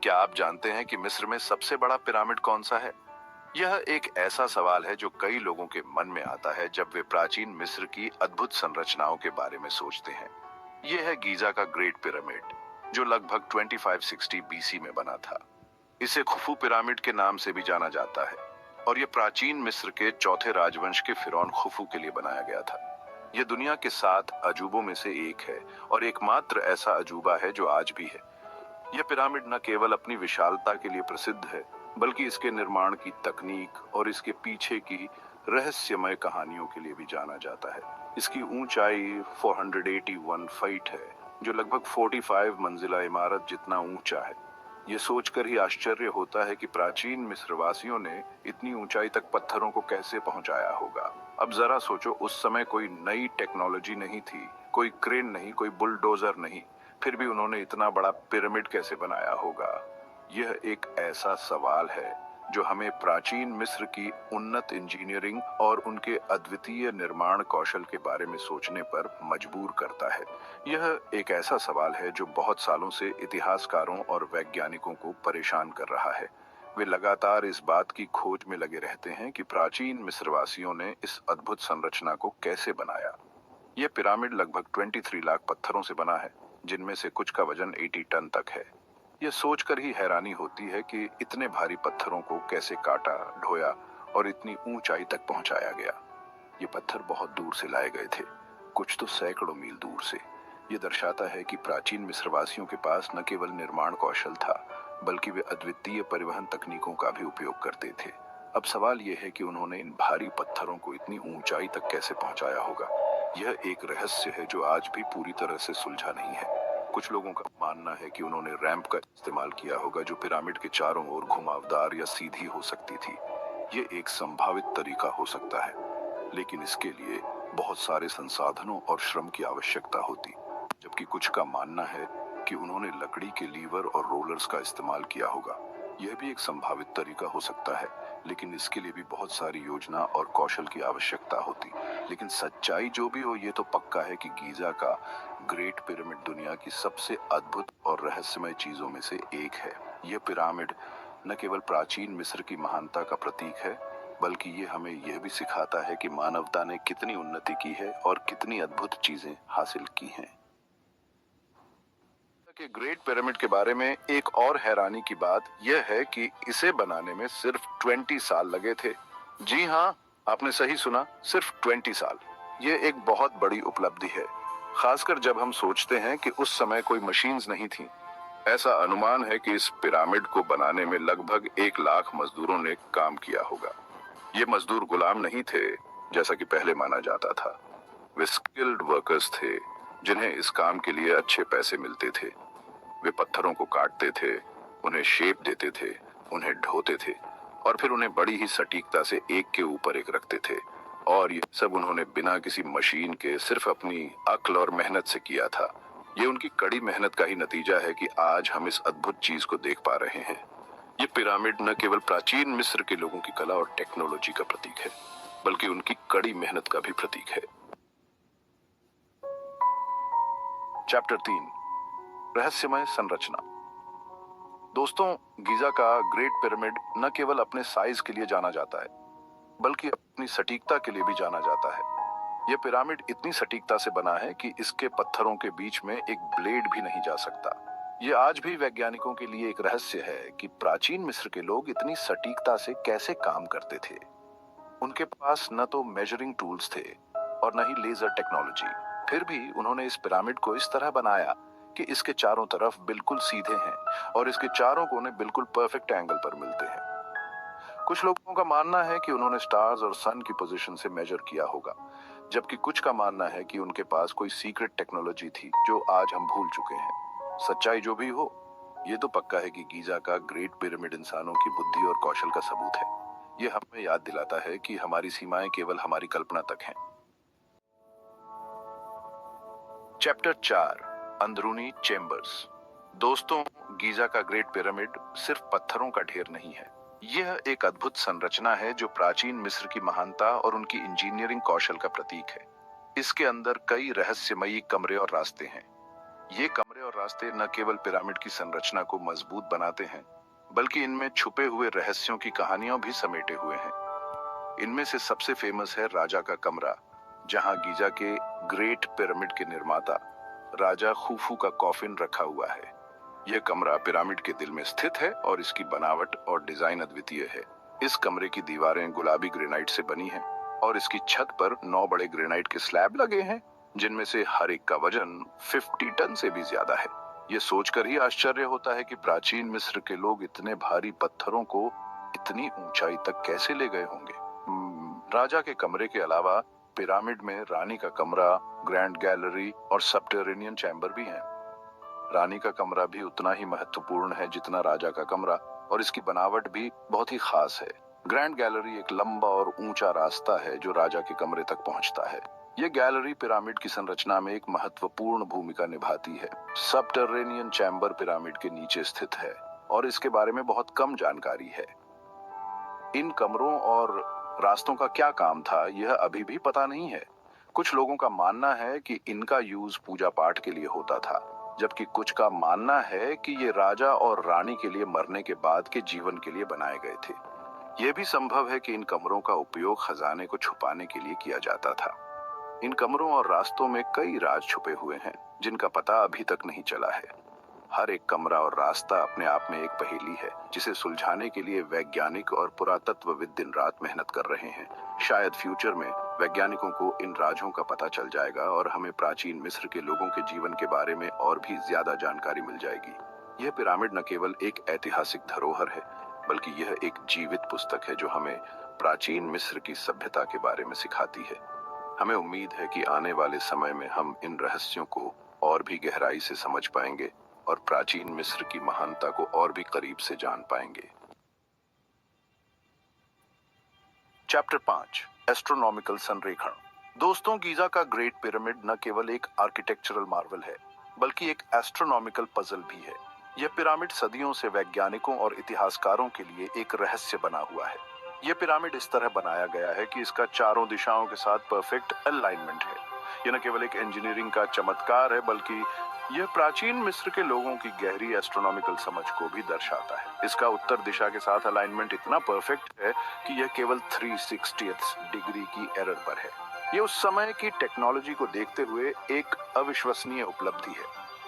क्या आप जानते हैं कि मिस्र में सबसे बड़ा पिरामिड कौन सा है? यह एक ऐसा सवाल है जो कई लोगों के मन में आता है जब वे प्राचीन मिस्र की अद्भुत संरचनाओं के बारे में सोचते हैं। यह है गीजा का ग्रेट पिरामिड, जो लगभग 2560 बीसी में बना था। इसे खुफू पिरामिड के नाम से भी जाना जाता है और यह प्राचीन मिस्र के चौथे राजवंश के फिरौन खुफू के लिए बनाया गया था। यह दुनिया के 7 अजूबों में से एक है और एकमात्र ऐसा अजूबा है जो आज भी है। यह पिरामिड न केवल अपनी विशालता के लिए प्रसिद्ध है, बल्कि इसके निर्माण की तकनीक और इसके पीछे की रहस्यमय कहानियों के लिए भी जाना जाता है। इसकी ऊंचाई 481 फीट है, जो लगभग 45 मंजिला इमारत जितना ऊंचा है। यह सोचकर ही आश्चर्य होता है कि प्राचीन मिस्रवासियों ने इतनी ऊंचाई तक पत्थरों को कैसे पहुंचाया होगा। अब जरा सोचो, उस समय कोई नई टेक्नोलॉजी नहीं थी, कोई क्रेन नहीं, कोई बुलडोजर नहीं, फिर भी उन्होंने इतना बड़ा पिरामिड कैसे बनाया होगा? यह एक ऐसा सवाल है जो हमें प्राचीन मिस्र की उन्नत इंजीनियरिंग और उनके अद्वितीय निर्माण कौशल के बारे में सोचने पर मजबूर करता है। यह एक ऐसा सवाल है जो बहुत सालों से इतिहासकारों और वैज्ञानिकों को परेशान कर रहा है। वे लगातार इस बात की खोज में लगे रहते हैं कि प्राचीन मिस्रवासियों ने इस अद्भुत संरचना को कैसे बनाया। यह पिरामिड लगभग 23 लाख पत्थरों से बना है, जिनमें से कुछ का वजन 80 टन तक है। यह सोचकर ही हैरानी होती है कि इतने भारी पत्थरों को कैसे काटा, ढोया और इतनी ऊंचाई तक पहुंचाया गया। ये पत्थर बहुत दूर से लाए गए थे, कुछ तो सैकड़ों मील दूर से। यह दर्शाता है कि प्राचीन मिस्रवासियों के पास न केवल निर्माण कौशल था, बल्कि वे अद्वितीय परिवहन तकनीकों का भी उपयोग करते थे। अब सवाल यह है कि उन्होंने इन भारी पत्थरों को इतनी ऊंचाई तक कैसे पहुंचाया होगा। यह एक रहस्य है जो आज भी पूरी तरह से सुलझा नहीं है। कुछ लोगों का मानना है कि उन्होंने रैंप का इस्तेमाल किया होगा, जो पिरामिड के चारों ओर घुमावदार या सीधी हो सकती थी। ये एक संभावित तरीका हो सकता है, लेकिन इसके लिए बहुत सारे संसाधनों और श्रम की आवश्यकता होती। जबकि कुछ का मानना है कि उन्होंने लकड़ी के लीवर और रोलर्स का इस्तेमाल किया होगा। यह भी एक संभावित तरीका हो सकता है, लेकिन इसके लिए भी बहुत सारी योजना और कौशल की आवश्यकता होती। लेकिन सच्चाई जो भी हो, ये तो पक्का है कि गीजा का ग्रेट पिरामिड दुनिया की सबसे अद्भुत और रहस्यमय चीजों में से एक है। यह पिरामिड न केवल प्राचीन मिस्र की महानता का प्रतीक है, बल्कि ये हमें यह भी सिखाता है कि मानवता ने कितनी उन्नति की है और कितनी अद्भुत चीजें हासिल की हैं। के ग्रेट पिरामिड के बारे में एक और हैरानी की बात यह है कि इसे बनाने में सिर्फ 20 साल लगे थे। जी हाँ, आपने सही सुना, सिर्फ 20 साल। ये एक बहुत बड़ी उपलब्धि है, खासकर जब हम सोचते हैं कि उस समय कोई मशीन्स नहीं थी। ऐसा अनुमान है कि इस पिरामिड को बनाने में लगभग 1 लाख मजदूरों ने काम किया होगा। ये मजदूर गुलाम नहीं थे, जैसा कि पहले माना जाता था। वे स्किल्ड वर्कर्स थे, जिन्हें इस काम के लिए अच्छे पैसे मिलते थे। वे पत्थरों को काटते थे, उन्हें शेप देते थे, उन्हें ढोते थे और फिर उन्हें बड़ी ही सटीकता से एक के ऊपर एक रखते थे। और ये सब उन्होंने बिना किसी मशीन के सिर्फ अपनी अक्ल और मेहनत से किया था। ये उनकी कड़ी मेहनत का ही नतीजा है कि आज हम इस अद्भुत चीज को देख पा रहे हैं। ये पिरामिड न केवल प्राचीन मिस्र के लोगों की कला और टेक्नोलॉजी का प्रतीक है, बल्कि उनकी कड़ी मेहनत का भी प्रतीक है। चैप्टर 3, रहस्यमय संरचना। दोस्तों, गीजा का ग्रेट पिरामिड न केवल अपने साइज के लिए जाना जाता है, बल्कि अपनी सटीकता के लिए भी जाना जाता है। यह पिरामिड इतनी सटीकता से बना है कि इसके पत्थरों के बीच में एक ब्लेड भी नहीं जा सकता। यह आज भी वैज्ञानिकों के लिए एक रहस्य है कि प्राचीन मिस्र के लोग इतनी सटीकता से कैसे काम करते थे। उनके पास न तो मेजरिंग टूल्स थे और न ही लेजर टेक्नोलॉजी, फिर भी उन्होंने इस पिरामिड को इस तरह बनाया कि इसके चारों तरफ बिल्कुल सीधे हैं और इसके चारों कोने बिल्कुल परफेक्ट एंगल पर मिलते हैं। कुछ लोगों का मानना है कि उन्होंने स्टार्स और सन की पोजीशन से मेजर किया होगा, जबकि कुछ का मानना है कि उनके पास कोई सीक्रेट टेक्नोलॉजी थी जो आज हम भूल चुके हैं। सच्चाई जो भी हो, ये तो पक्का है कि गीजा का ग्रेट पिरामिड इंसानों की बुद्धि और कौशल का सबूत है। ये हमें याद दिलाता है कि हमारी सीमाएं केवल हमारी कल्पना तक हैं। चैप्टर 4, अंदरूनी चेंबर्स। दोस्तों, गीजा का ग्रेट पिरामिड सिर्फ पत्थरों का ढेर नहीं है। यह एक अद्भुत संरचना है जो प्राचीन मिस्र की महानता और उनकी इंजीनियरिंग कौशल का प्रतीक है। इसके अंदर कई रहस्यमयी कमरे और रास्ते हैं। ये कमरे और रास्ते न केवल पिरामिड की संरचना को मजबूत बनाते हैं, बल्कि इनमें छुपे हुए रहस्यों की कहानियां भी समेटे हुए हैं। इनमें से सबसे फेमस है राजा का कमरा, जहां गीजा के ग्रेट पिरामिड के निर्माता राजा खुफू का कॉफिन रखा हुआ है। यह कमरा पिरामिड के दिल में स्थित है और इसकी बनावट और डिजाइन अद्वितीय है। इस कमरे की दीवारें गुलाबी ग्रेनाइट से बनी हैं और इसकी छत पर 9 बड़े ग्रेनाइट के स्लैब लगे हैं, जिनमें से हर एक का वजन 50 टन से भी ज्यादा है। ये सोचकर ही आश्चर्य होता है कि प्राचीन मिस्र के लोग इतने भारी पत्थरों को इतनी ऊंचाई तक कैसे ले गए होंगे। राजा के कमरे के अलावा पिरामिड में रानी का कमरा, ग्रैंड गैलरी और सबटेरेनियन चैम्बर भी हैं। रानी का कमरा भी उतना ही महत्वपूर्ण है जितना राजा का कमरा, और इसकी बनावट भी बहुत ही खास है। ग्रैंड गैलरी एक लंबा और ऊंचा रास्ता है जो राजा के कमरे तक पहुंचता है। यह गैलरी पिरामिड की संरचना में एक महत्वपूर्ण भूमिका निभाती है। सबटेरेनियन चैम्बर पिरामिड के नीचे स्थित है और इसके बारे में बहुत कम जानकारी है। इन कमरों और रास्तों का क्या काम था, यह अभी भी पता नहीं है। कुछ लोगों का मानना है कि इनका यूज पूजा पाठ के लिए होता था, जबकि कुछ का मानना है कि ये राजा और रानी के लिए मरने के बाद के जीवन के लिए बनाए गए थे। यह भी संभव है कि इन कमरों का उपयोग खजाने को छुपाने के लिए किया जाता था। इन कमरों और रास्तों में कई राज छुपे हुए हैं जिनका पता अभी तक नहीं चला है। हर एक कमरा और रास्ता अपने आप में एक पहेली है जिसे सुलझाने के लिए वैज्ञानिक और पुरातत्वविद दिन रात मेहनत कर रहे हैं। शायद फ्यूचर में वैज्ञानिकों को इन राजों का पता चल जाएगा और हमें प्राचीन मिस्र के लोगों के जीवन के बारे में और भी ज्यादा जानकारी मिल जाएगी। यह पिरामिड न केवल एक ऐतिहासिक धरोहर है, बल्कि यह एक जीवित पुस्तक है जो हमें प्राचीन मिस्र की सभ्यता के बारे में सिखाती है। हमें उम्मीद है कि आने वाले समय में हम इन रहस्यों को और भी गहराई से समझ पाएंगे और प्राचीन मिस्र की महानता को और भी करीब से जान पाएंगे। चैप्टर 5, एस्ट्रोनॉमिकल संरेखण। दोस्तों, गीजा का ग्रेट पिरामिड न केवल एक आर्किटेक्चरल मार्वल है, बल्कि एक एस्ट्रोनॉमिकल पजल भी है। यह पिरामिड सदियों से वैज्ञानिकों और इतिहासकारों के लिए एक रहस्य बना हुआ है। यह पिरामिड इस तरह बनाया गया है कि इसका चारों दिशाओं के साथ परफेक्ट अलाइनमेंट है। यह न केवल एक इंजीनियरिंग का चमत्कार है, बल्कि यह प्राचीन मिस्र के लोगों की गहरी एस्ट्रोनॉमिकल समझ को भी दर्शाता है। इसका उत्तर दिशा के साथ अलाइनमेंट इतना परफेक्ट है कि यह केवल 360 डिग्री की एरर पर है। यह उस समय की टेक्नोलॉजी को देखते हुए एक अविश्वसनीय उपलब्धि है।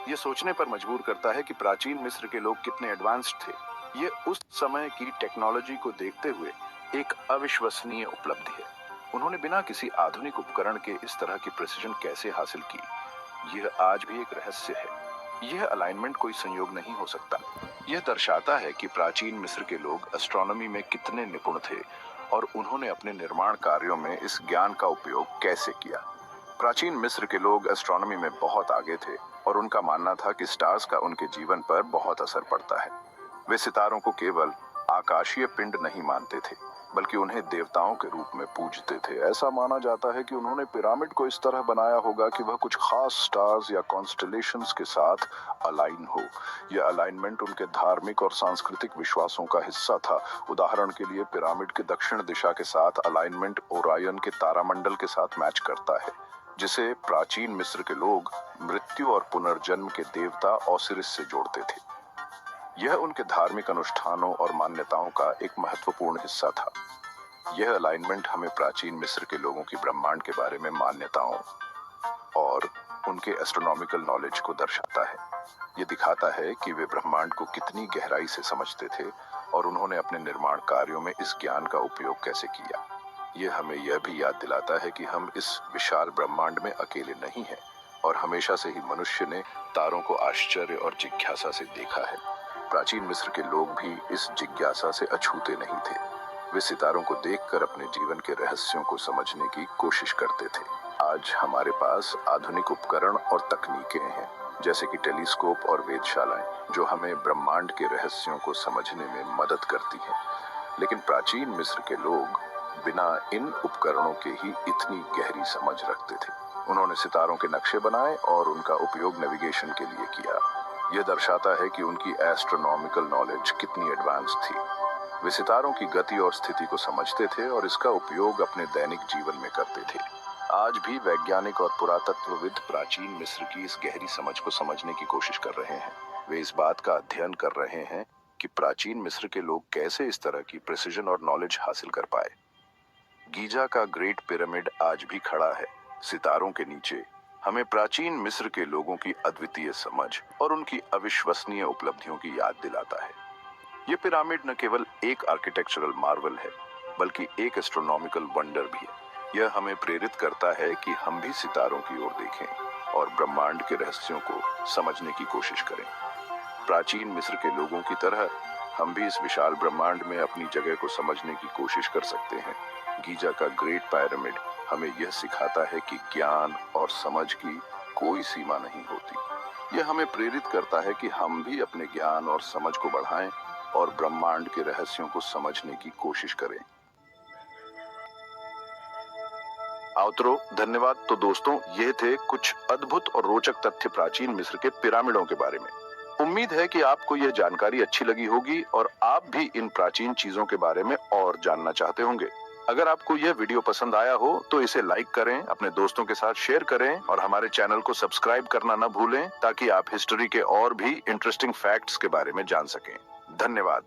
यह सोचने पर मजबूर करता है कि प्राचीन मिस्र के लोग कितने एडवांस्ड थे। यह उस समय की टेक्नोलॉजी को देखते हुए एक अविश्वसनीय उपलब्धि है। उन्होंने बिना किसी आधुनिक उपकरण के इस तरह की प्रिसिजन कैसे हासिल की, यह आज भी एक रहस्य है। यह अलाइनमेंट कोई संयोग नहीं हो सकता। यह दर्शाता है कि प्राचीन मिस्र के लोग एस्ट्रोनॉमी में कितने निपुण थे और उन्होंने अपने निर्माण कार्यों में इस ज्ञान का उपयोग कैसे किया। प्राचीन मिस्र के लोग एस्ट्रोनॉमी में बहुत आगे थे और उनका मानना था कि स्टार्स का उनके जीवन पर बहुत असर पड़ता है। वे सितारों को केवल आकाशीय पिंड नहीं मानते थे, बल्कि उन्हें देवताओं के रूप में पूजते थे। ऐसा माना जाता है कि उन्होंने पिरामिड को इस तरह बनाया होगा कि वह कुछ खास स्टार्स या कॉन्स्टेलेशंस के साथ अलाइन हो। यह अलाइनमेंट उनके धार्मिक और सांस्कृतिक विश्वासों का हिस्सा था। उदाहरण के लिए पिरामिड के दक्षिण दिशा के साथ अलाइनमेंट ओरायन के तारामंडल के साथ मैच करता है, जिसे प्राचीन मिस्र के लोग मृत्यु और पुनर्जन्म के देवता ओसिरिस से जोड़ते थे। यह उनके धार्मिक अनुष्ठानों और मान्यताओं का एक महत्वपूर्ण हिस्सा था। यह अलाइनमेंट हमें प्राचीन मिस्र के लोगों की ब्रह्मांड के बारे में मान्यताओं और उनके एस्ट्रोनॉमिकल नॉलेज को दर्शाता है। यह दिखाता है कि वे ब्रह्मांड को कितनी गहराई से समझते थे और उन्होंने अपने निर्माण कार्यों में इस ज्ञान का उपयोग कैसे किया। यह हमें यह भी याद दिलाता है कि हम इस विशाल ब्रह्मांड में अकेले नहीं हैं और हमेशा से ही मनुष्य ने तारों को आश्चर्य और जिज्ञासा से देखा है। प्राचीन मिस्र के लोग भी इस जिज्ञासा से अछूते नहीं थे। वे सितारों को देखकर अपने जीवन के रहस्यों को समझने की कोशिश करते थे। आज हमारे पास आधुनिक उपकरण और तकनीकें हैं, जैसे कि टेलीस्कोप और वेधशालाएं, जो हमें ब्रह्मांड के रहस्यों को समझने में मदद करती हैं। लेकिन प्राचीन मिस्र के लोग बिना इन उपकरणों के ही इतनी गहरी समझ रखते थे। उन्होंने सितारों के नक्शे बनाए और उनका उपयोग नेविगेशन के लिए किया। यह दर्शाता है कि उनकी एस्ट्रोनॉमिकल नॉलेज कितनी एडवांस थी। वे सितारों की गति और स्थिति को समझते थे और इसका उपयोग अपने दैनिक जीवन में करते थे। आज भी वैज्ञानिक और पुरातत्वविद प्राचीन मिस्र की इस गहरी समझ को समझने की कोशिश कर रहे हैं। वे इस बात का अध्ययन कर रहे हैं कि प्राचीन मिस्र के लोग कैसे इस तरह की प्रिसिजन और नॉलेज हासिल कर पाए। गीजा का ग्रेट पिरामिड आज भी खड़ा है, सितारों के नीचे। हमें प्राचीन मिस्र के लोगों की अद्वितीय समझ और उनकी अविश्वसनीय उपलब्धियों की याद दिलाता है। ये पिरामिड न केवल एक आर्किटेक्चरल मार्वल है, बल्कि एक एस्ट्रोनॉमिकल वंडर भी है। यह हमें प्रेरित करता है कि हम भी सितारों की ओर देखें और ब्रह्मांड के रहस्यों को समझने की कोशिश करें। प्राचीन मिस्र के लोगों की तरह हम भी इस विशाल ब्रह्मांड में अपनी जगह को समझने की कोशिश कर सकते हैं। गीजा का ग्रेट पिरामिड हमें यह सिखाता है कि ज्ञान और समझ की कोई सीमा नहीं होती। यह हमें प्रेरित करता है कि हम भी अपने ज्ञान और समझ को बढ़ाएं और ब्रह्मांड के रहस्यों को समझने की कोशिश करें। आउतरो, धन्यवाद। तो दोस्तों, ये थे कुछ अद्भुत और रोचक तथ्य प्राचीन मिस्र के पिरामिडों के बारे में। उम्मीद है कि आपको यह जानकारी अच्छी लगी होगी और आप भी इन प्राचीन चीजों के बारे में और जानना चाहते होंगे। अगर आपको यह वीडियो पसंद आया हो तो इसे लाइक करें, अपने दोस्तों के साथ शेयर करें और हमारे चैनल को सब्सक्राइब करना न भूलें, ताकि आप हिस्ट्री के और भी इंटरेस्टिंग फैक्ट्स के बारे में जान सकें। धन्यवाद।